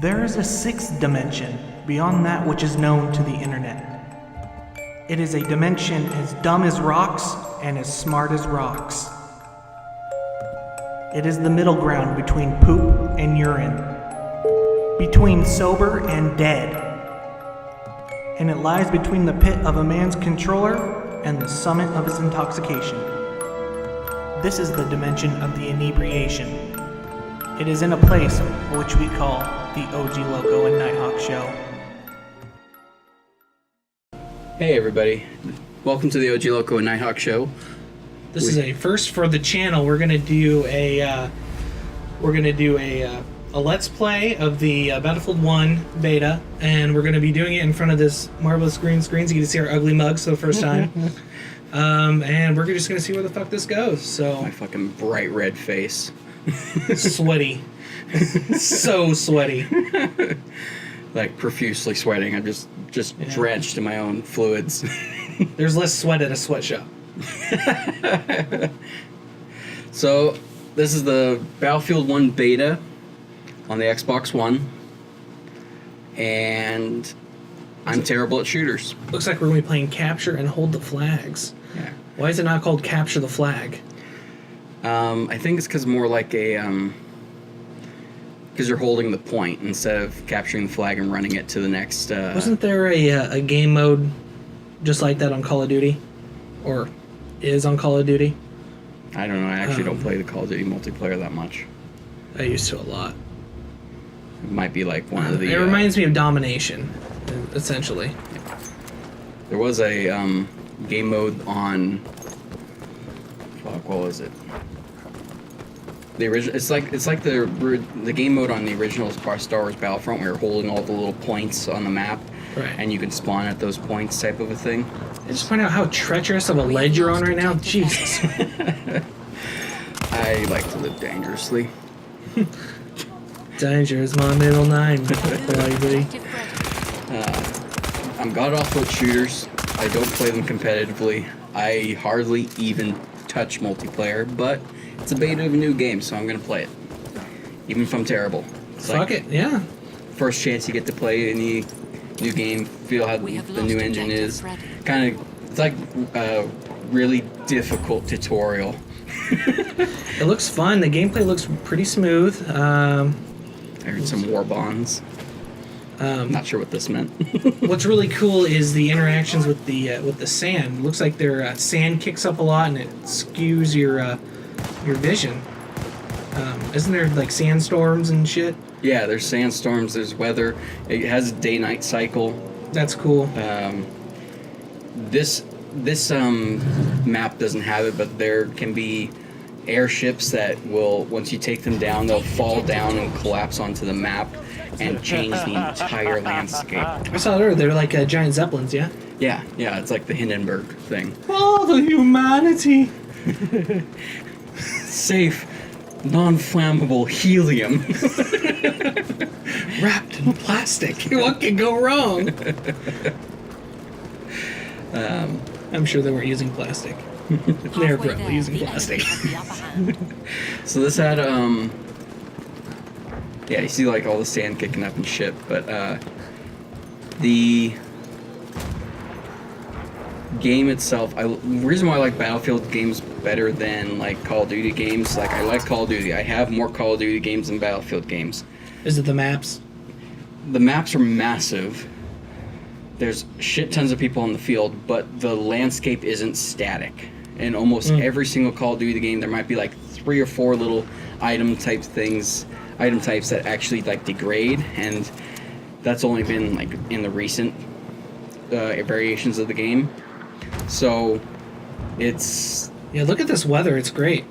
There is a sixth dimension beyond that which is known to the internet. It is a dimension as dumb as rocks and as smart as rocks. It is the middle ground between poop and urine, between sober and dead, and it lies between the pit of a man's controller and the summit of his intoxication. This is the dimension of the inebriation. It is in a place which we call the OG Loko and Nighthawk show. Hey everybody, welcome to the OG Loko and Nighthawk show. This is a first for the channel. We're gonna do a Let's Play of the Battlefield 1 beta, and we're gonna be doing it in front of this marvelous green screen so you can see our ugly mugs for the first time. And we're just gonna see where the fuck this goes. So My fucking bright red face. sweaty, so sweaty, like profusely sweating. I'm just drenched in my own fluids. There's less sweat at a sweatshop. So this is the Battlefield 1 beta on the Xbox One, and I'm terrible at shooters. Looks like we're gonna be playing capture and hold the flags. Yeah. Why is it not called capture the flag? I think it's because more like because you're holding the point instead of capturing the flag and running it to the next. Wasn't there a game mode just like that on Call of Duty, or is on Call of Duty? I don't know. I actually don't play the Call of Duty multiplayer that much. I used to a lot. It might be like one of the. It reminds me of Domination, essentially. There was a game mode on. Fuck, what was it? The original. It's like the game mode on the original Star Wars Battlefront, where you're holding all the little points on the map, Right. and you can spawn at those points, type of a thing. I just find out how treacherous of a ledge you're on right now. Jesus. I like to live dangerously. Danger is my middle name, baby. I'm god awful at shooters. I don't play them competitively. I hardly even touch multiplayer, but it's a beta of a new game, so I'm gonna play it, even if I'm terrible. It's Fuck it, yeah. First chance you get to play any new game, feel how the new engine is. Kind of, it's like a really difficult tutorial. It looks fun. The gameplay looks pretty smooth. I heard some war bonds. Not sure what this meant. What's really cool is the interactions with the sand. It looks like their sand kicks up a lot and it skews your vision. Isn't there like sandstorms and shit? Yeah, there's sandstorms, there's weather. It has a day-night cycle. That's cool. This map doesn't have it, but there can be airships that will, once you take them down, they'll fall down and collapse onto the map and change the entire landscape. I saw it earlier. They're like giant zeppelins, yeah? Yeah, it's like the Hindenburg thing. Oh, the humanity! Safe, non-flammable helium. Wrapped in plastic. What could go wrong? I'm sure they weren't using plastic. They're probably using plastic. So this had, yeah, you see like all the sand kicking up and shit, but the game itself, the reason why I like Battlefield games better than like Call of Duty games, like I like Call of Duty. I have more Call of Duty games than Battlefield games. Is it the maps? The maps are massive. There's shit tons of people on the field, but the landscape isn't static. In almost every single Call of Duty game, there might be like 3 or 4 little item types that actually like degrade, and that's only been like in the recent variations of the game. So it's Look at this weather. It's great.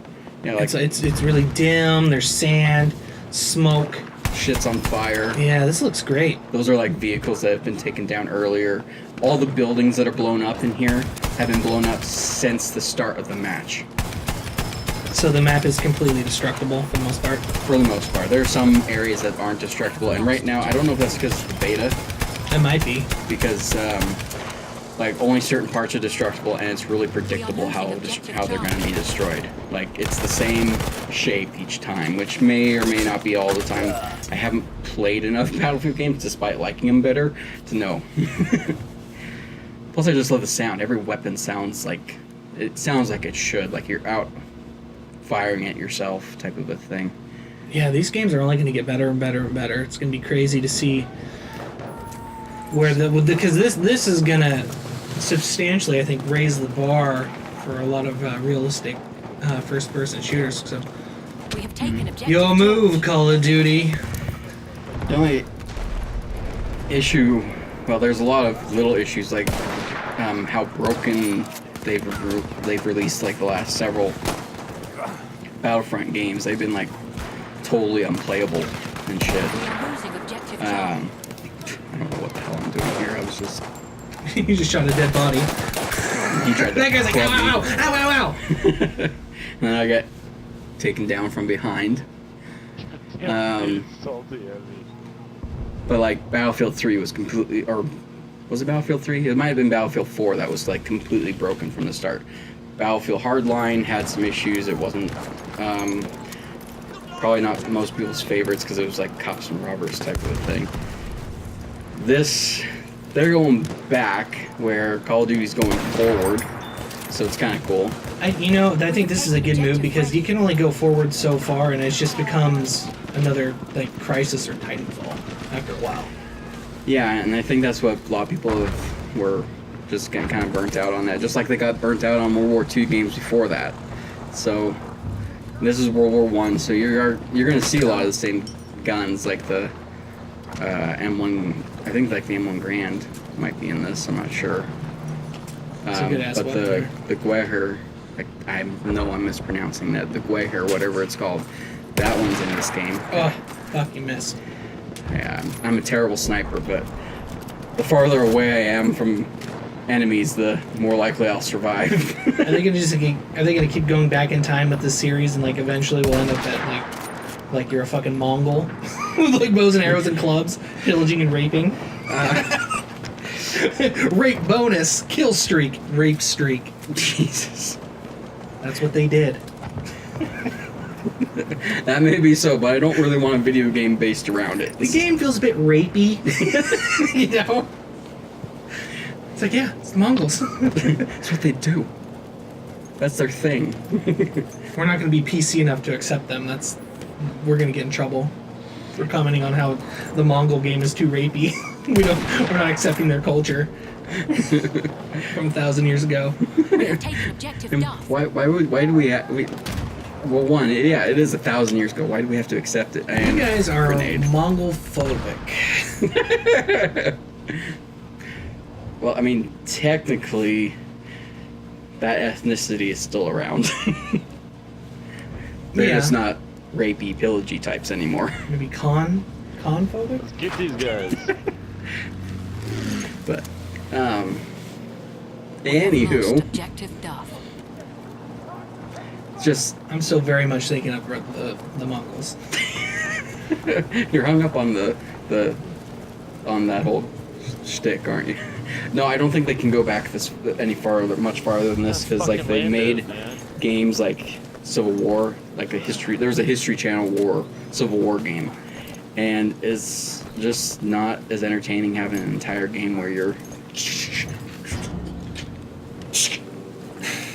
Yeah, like it's really dim. There's sand, smoke. Shit's on fire. Yeah, this looks great. Those are like vehicles that have been taken down earlier. All the buildings that are blown up in here have been blown up since the start of the match. So the map is completely destructible for the most part? For the most part. There are some areas that aren't destructible, and right now, I don't know if that's because of the beta. It might be. Because like only certain parts are destructible, and it's really predictable how they're going to be destroyed. Like it's the same shape each time, which may or may not be all the time. I haven't played enough Battlefield games, despite liking them better, to know. Plus, I just love the sound. Every weapon sounds like it should, like you're out firing it yourself, type of a thing. Yeah, these games are only going to get better and better and better. It's going to be crazy to see where because this is going to substantially, I think, raise the bar for a lot of realistic first-person shooters. So, We have taken objective yo, move, Call of Duty. The only issue, well, there's a lot of little issues, like how broken they've released like the last several Battlefront games. They've been like totally unplayable and shit. We are losing objective Charlie. I don't know what the hell I'm doing here. I was just You just shot a dead body. he tried to That guy's like, club me. ow, ow, ow, ow, ow. And then I got taken down from behind. But like Battlefield 3 was completely, or was it Battlefield 3? It might have been Battlefield 4 that was like completely broken from the start. Battlefield Hardline had some issues. It wasn't probably not most people's favorites because it was like cops and robbers type of a thing. This, they're going back where Call of Duty's going forward, so it's kind of cool. I think this is a good move because you can only go forward so far, and it just becomes another like Crisis or Titanfall after a while. Yeah, and I think that's what a lot of people were just getting kind of burnt out on that, just like they got burnt out on World War II games before that. So this is World War One, so you're going to see a lot of the same guns, like the M1. I think like the M1 Grand might be in this. I'm not sure. It's a good ass but weapon. the Gueher, I know I'm mispronouncing that. The Gueher, whatever it's called, that one's in this game. Oh, fuck, you missed. Yeah, I'm a terrible sniper, but the farther away I am from enemies, the more likely I'll survive. Are they gonna keep going back in time with this series and like eventually we'll end up at like you're a fucking Mongol with like bows and arrows and clubs, pillaging and raping? Rape bonus, kill streak, rape streak. Jesus. That's what they did. That may be so, but I don't really want a video game based around it. The game feels a bit rapey, you know? It's like, yeah, it's the Mongols. That's what they do. That's their thing. We're not going to be PC enough to accept them. We're going to get in trouble. We're commenting on how the Mongol game is too rapey. We're not accepting their culture from 1,000 years ago. We have taken objective And Duff. why do we well, one, yeah, it is 1,000 years ago. Why do we have to accept it? And You guys are grenade. Mongol phobic. Well, I mean, technically, that ethnicity is still around. They're just not rapey, pillagey types anymore. Maybe Khan phobic? Let's get these guys. But, We have lost anywho, objective Duff. just, I'm still very much thinking of the Mongols. you're hung up on on that whole shtick, aren't you? No, I don't think they can go back much farther than this, because like they made games like Civil War, like there was a History Channel Civil War game, and it's just not as entertaining having an entire game where you're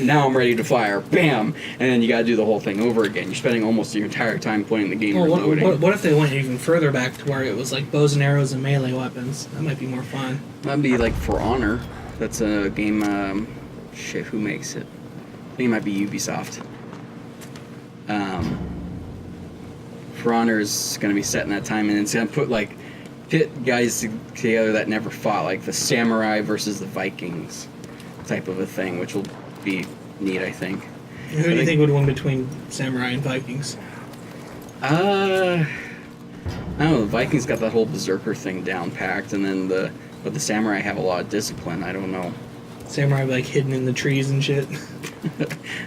now I'm ready to fire, bam, and then you gotta do the whole thing over again. You're spending almost your entire time playing the game Well, reloading. what if they went even further back to where it was like bows and arrows and melee weapons? That might be more fun. That'd be like For Honor. That's a game, shit, who makes it? I think it might be Ubisoft. For Honor is gonna be set in that time, and it's gonna pit guys together that never fought, like the samurai versus the Vikings type of a thing, which will be neat, I think. Who do you think would win between samurai and Vikings? I don't know, the Vikings got that whole berserker thing down packed, and then but the samurai have a lot of discipline. I don't know. Samurai like hidden in the trees and shit.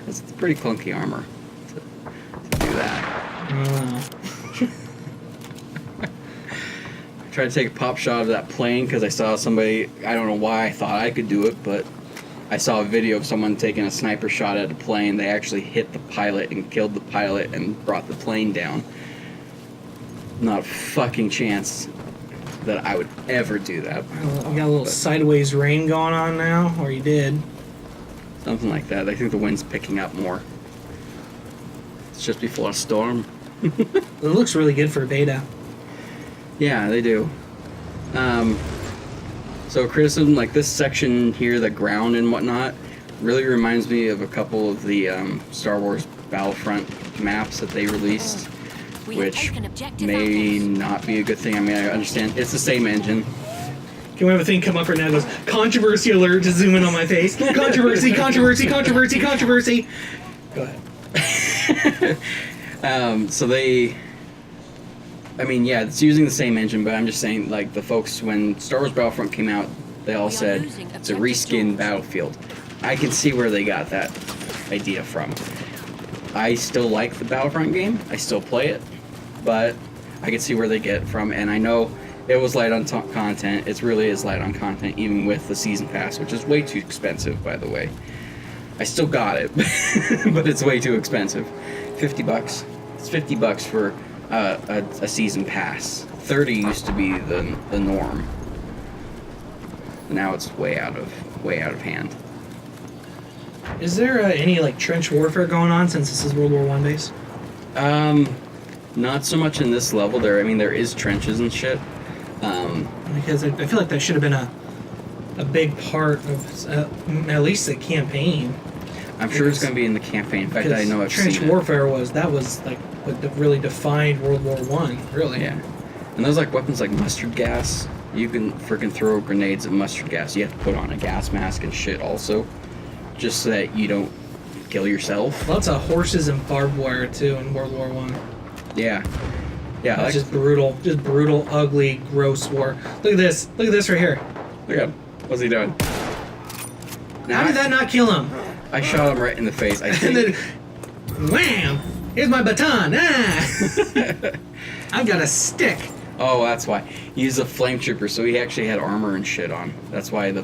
It's pretty clunky armor to do that. I don't know. I'm tried to take a pop shot of that plane because I saw somebody. I don't know why I thought I could do it, but I saw a video of someone taking a sniper shot at a plane. They actually hit the pilot and killed the pilot and brought the plane down. Not a fucking chance that I would ever do that. We got a little sideways rain going on now, or you did. Something like that. I think the wind's picking up more. It's just before a storm. It looks really good for a beta. Yeah, they do. So criticism, like this section here, the ground and whatnot, really reminds me of a couple of the Star Wars Battlefront maps that they released, We have which taken objective may apples. not be a good thing. I mean, I understand it's the same engine. Can we have a thing come up right now that goes, controversy alert, to zoom in on my face? Controversy, controversy, controversy, controversy. Go ahead. So they, I mean, yeah, it's using the same engine, but I'm just saying, like, the folks, when Star Wars Battlefront came out, they all We are said losing it's a objective reskin George. Battlefield. I can see where they got that idea from. I still like the Battlefront game. I still play it, but I can see where they get it from, and I know it was light on content. It really is light on content, even with the season pass, which is way too expensive, by the way. I still got it, but it's way too expensive. $50. It's $50 for a season pass. 30 used to be the norm. Now it's way out of hand. Is there any like trench warfare going on since this is World War I base? Not so much in this level. There is trenches and shit. Because I feel like that should have been a big part of at least the campaign. I'm sure it's going to be in the campaign. In fact, I know I've trench seen it. warfare was like what really defined World War I. Really. Yeah. And those like weapons like mustard gas, you can freaking throw grenades at mustard gas. You have to put on a gas mask and shit also, just so that you don't kill yourself. Lots of horses and barbed wire too in World War I. Yeah. Yeah. That's just brutal, ugly, gross war. Look at this right here. Look at him. What's he doing? How did that not kill him? I shot him right in the face. I And think. then, wham! Here's my baton. Ah! I've got a stick. Oh, that's why. He's a flame trooper, so he actually had armor and shit on. That's why the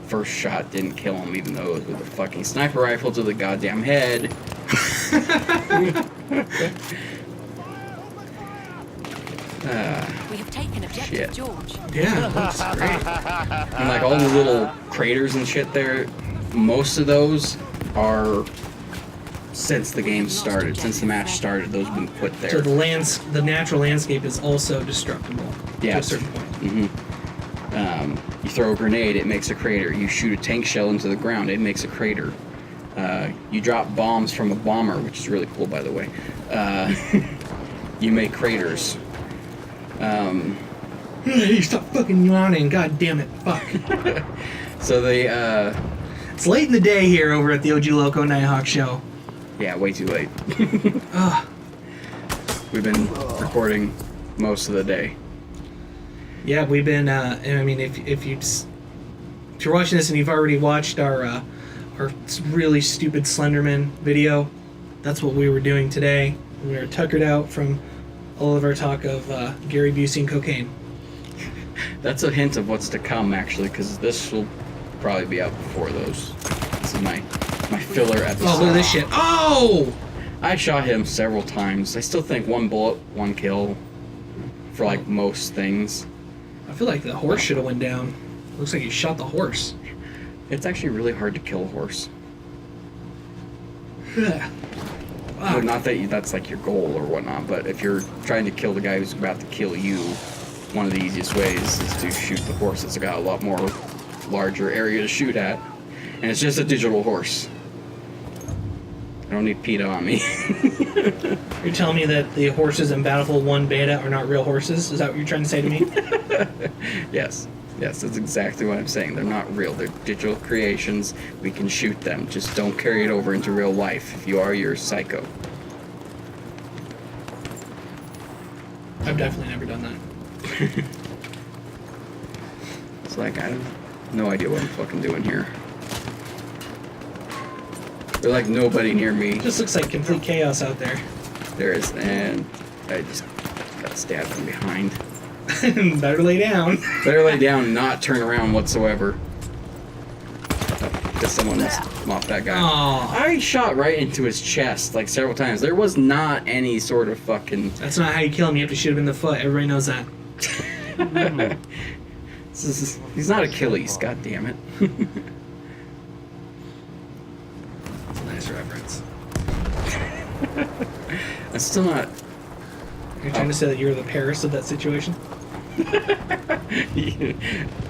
first shot didn't kill him, even though it was with a fucking sniper rifle to the goddamn head. We have taken objective Shit. George. Yeah, that's great. And like all the little craters and shit there, most of those are since the game started, since the match started, those have been put So there. the natural landscape is also destructible Yeah. to a certain point. You throw a grenade, it makes a crater. You shoot a tank shell into the ground, it makes a crater. You drop bombs from a bomber, which is really cool, by the way. You make craters. Hey, stop fucking yawning. God damn it. Fuck. So they, It's late in the day here over at the OG Loko Nighthawk show. yeah, way too late. Ugh. We've been recording most of the day. Yeah, we've been. I mean, if you're watching this and you've already watched our really stupid Slenderman video, that's what we were doing today. We were tuckered out from all of our talk of Gary Busey and cocaine. That's a hint of what's to come, actually, because this will probably be out before those. This is my filler episode. Oh, look at this shit! Oh! I shot him several times. I still think one bullet, one kill for like most things. I feel like the horse should have went down. Looks like you shot the horse. It's actually really hard to kill a horse. Ugh. Well, Fuck. not that that's like your goal or whatnot, but if you're trying to kill the guy who's about to kill you, one of the easiest ways is to shoot the horse. It's got a lot more larger area to shoot at, and it's just a digital horse. I don't need PETA on me. You're telling me that the horses in Battlefield 1 beta are not real horses? Is that what you're trying to say to me? Yes, that's exactly what I'm saying. They're not real. They're digital creations. We can shoot them. Just don't carry it over into real life. If you are, you're psycho. I've definitely never done that. It's like, I have no idea what I'm fucking doing here. There's like nobody near me. Just looks like complete chaos out there. There is, and I just got stabbed from behind. Better lay down. Better lay down and not turn around whatsoever. Because someone must mop that guy. Aw. I shot right into his chest like several times. There was not any sort of fucking... That's not how you kill him. You have to shoot him in the foot. Everybody knows that. He's not Achilles, god damn it. It's a nice reference. That's still not... You're trying to say that you're the Paris of that situation?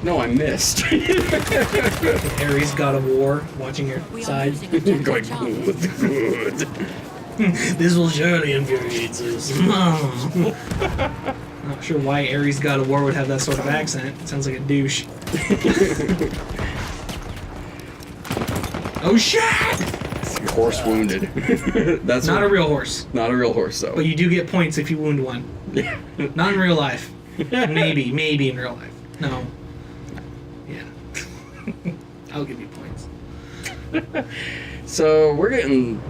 No, I missed. Ares, god of war, watching your We are side. losing objective Going Charlie. good. This will surely infuriate us. Not sure why Ares, god of war, would have that sort of accent. It sounds like a douche. Oh shit! Your horse wounded. That's Not what- a real horse. Not a real horse, though. But you do get points if you wound one. Yeah. Not in real life. Maybe in real life. No. Yeah. I'll give you points. So we're getting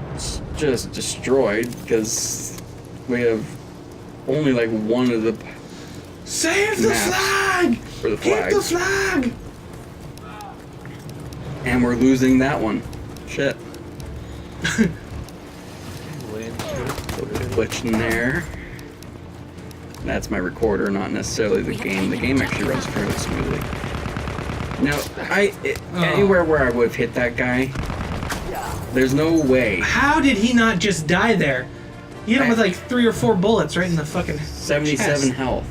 just destroyed because we have only like one of the Save the Maps. flag! or the Keep the flags, flag! and we're losing that one. Shit. Glitch in there. That's my recorder, not necessarily the game. The game actually runs fairly smoothly. Now, anywhere where I would have hit that guy, there's no way. How did he not just die there? You hit him with like 3 or 4 bullets right in the fucking 77 chest. health.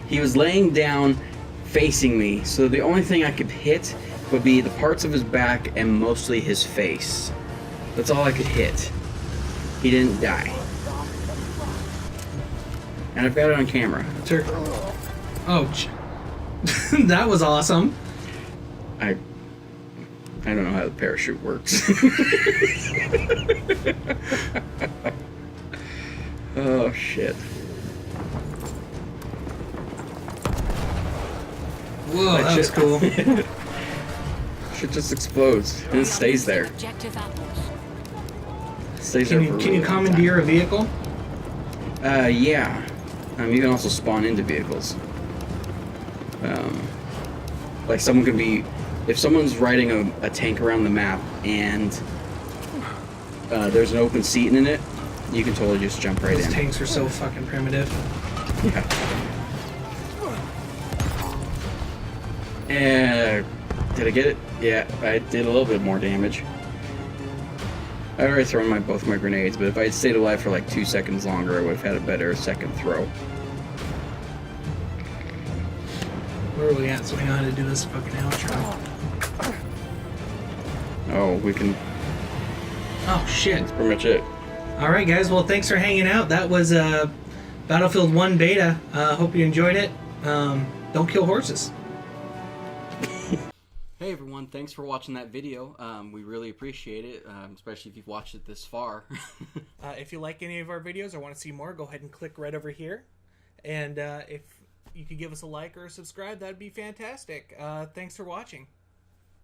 He was laying down, facing me, so the only thing I could hit would be the parts of his back and mostly his face. That's all I could hit. He didn't die. And I've got it on camera. Sure. Oh, that was awesome. I don't know how the parachute works. Oh shit. Whoa, that was cool. Shit just explodes and We it are stays losing there. Objective apples. Stays Can there you for a can really you long commandeer a vehicle? time. Yeah. You can also spawn into vehicles. Like someone could be, if someone's riding a tank around the map and there's an open seat in it, you can totally just jump right Those in. tanks are so fucking primitive. Yeah. Did I get it? Yeah, I did a little bit more damage. I already thrown both my grenades, but if I had stayed alive for like 2 seconds longer, I would have had a better second throw. Where are we at so we know how to do this fucking outro? Oh, we can. Oh shit. That's pretty much it. Alright guys, well thanks for hanging out. That was Battlefield 1 beta. Hope you enjoyed it. Don't kill horses. Hey everyone, thanks for watching that video. We really appreciate it, especially if you've watched it this far. If you like any of our videos or want to see more, go ahead and click right over here. And if you could give us a like or a subscribe, that'd be fantastic. Thanks for watching.